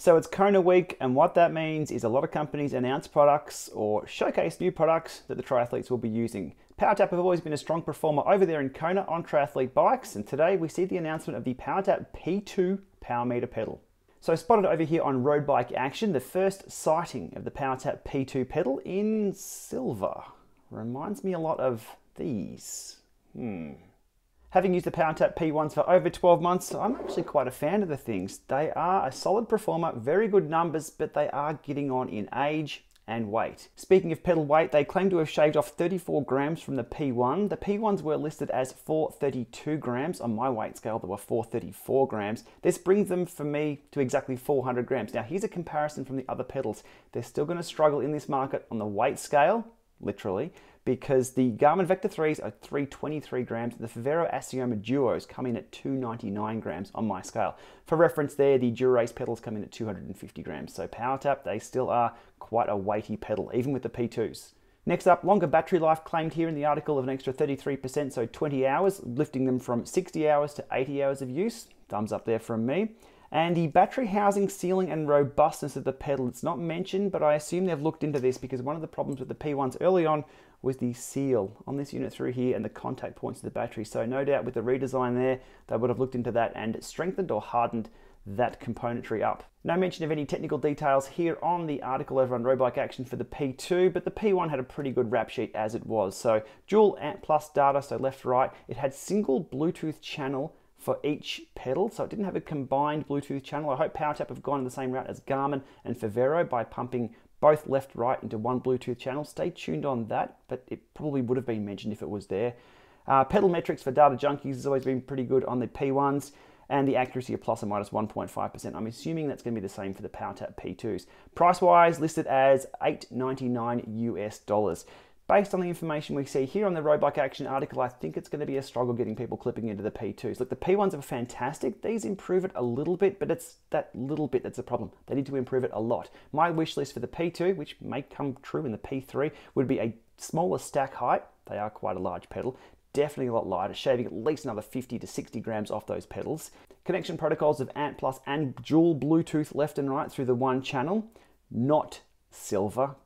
So it's Kona week, and what that means is a lot of companies announce products or showcase new products that the triathletes will be using. PowerTap have always been a strong performer over there in Kona on triathlete bikes, and today we see the announcement of the PowerTap P2 Power Meter pedal. So spotted over here on Road Bike Action, the first sighting of the PowerTap P2 pedal in silver. Reminds me a lot of these. Having used the PowerTap P1s for over 12 months, I'm actually quite a fan of the things. They are a solid performer, very good numbers, but they are getting on in age and weight. Speaking of pedal weight, they claim to have shaved off 34 grams from the P1. The P1s were listed as 432 grams. On my weight scale, they were 434 grams. This brings them, for me, to exactly 400 grams. Now, here's a comparison from the other pedals. They're still going to struggle in this market on the weight scale, literally, because the Garmin Vector 3s are 323 grams, the Favero Asioma Duos come in at 299 grams on my scale. For reference there, the Dura-Ace pedals come in at 250 grams. So PowerTap, they still are quite a weighty pedal, even with the P2s. Next up, longer battery life claimed here in the article of an extra 33%, so 20 hours, lifting them from 60 hours to 80 hours of use. Thumbs up there from me. And the battery housing, sealing and robustness of the pedal, it's not mentioned, but I assume they've looked into this because one of the problems with the P1s early on was the seal on this unit through here and the contact points of the battery. So no doubt with the redesign there, they would have looked into that and strengthened or hardened that componentry up. No mention of any technical details here on the article over on Road Bike Action for the P2, but the P1 had a pretty good rap sheet as it was. So dual ANT+ data, so left, right. It had single Bluetooth channel for each pedal, so it didn't have a combined Bluetooth channel. I hope PowerTap have gone in the same route as Garmin and Favero by pumping both left, right into one Bluetooth channel. Stay tuned on that, but it probably would have been mentioned if it was there. Pedal metrics for data junkies has always been pretty good on the P1s, and the accuracy of plus or minus 1.5%. I'm assuming that's going to be the same for the PowerTap P2s. Price-wise, listed as $899 US. Based on the information we see here on the Road Bike Action article, I think it's going to be a struggle getting people clipping into the P2s. Look, the P1s are fantastic. These improve it a little bit, but it's that little bit that's a problem. They need to improve it a lot. My wish list for the P2, which may come true in the P3, would be a smaller stack height. They are quite a large pedal. Definitely a lot lighter, shaving at least another 50 to 60 grams off those pedals. Connection protocols of ANT+ and dual Bluetooth left and right through the one channel. Not silver.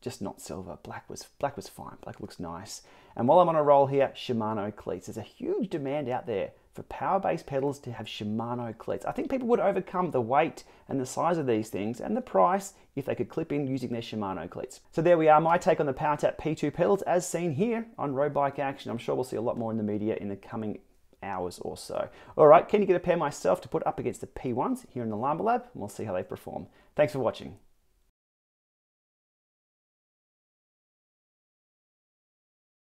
Just not silver. Black was fine. Black looks nice. And while I'm on a roll here, Shimano cleats. There's a huge demand out there for power-based pedals to have Shimano cleats. I think people would overcome the weight and the size of these things and the price if they could clip in using their Shimano cleats. So there we are, my take on the PowerTap P2 pedals as seen here on Road Bike Action. I'm sure we'll see a lot more in the media in the coming hours or so. All right, can you get a pair myself to put up against the P1s here in the Lamba Lab? And we'll see how they perform. Thanks for watching.